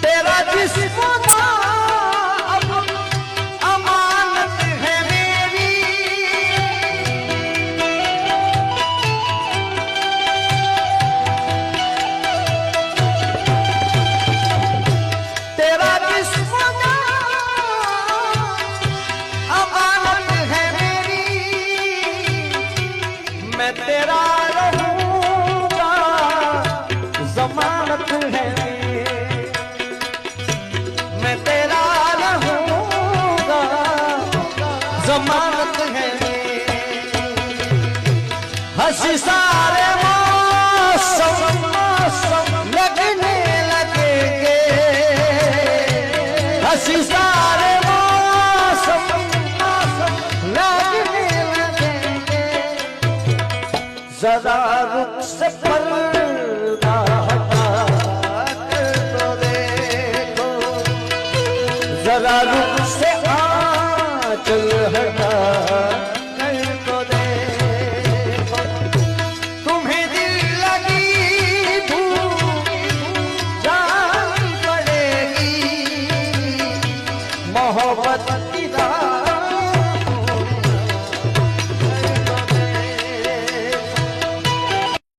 तेरा जिस्म ना अब अमानत है मेरी, तेरा जिस्म ना अमानत है मेरी, मैं तेरा रहूंगा जमानत है, मैं तेरा रहूंगा जमानत है। हंसी सारे मौसम लगने लगेंगे, हंसी सारे मौसम लगने लगेंगे, जरा रुख से पर्दा हटा कर तो देखो, जरा रुख से आंचल हटा कर तो देखो, तुम्हें दिल लगी भूख जान पड़ेगी, मोहब्बत की राह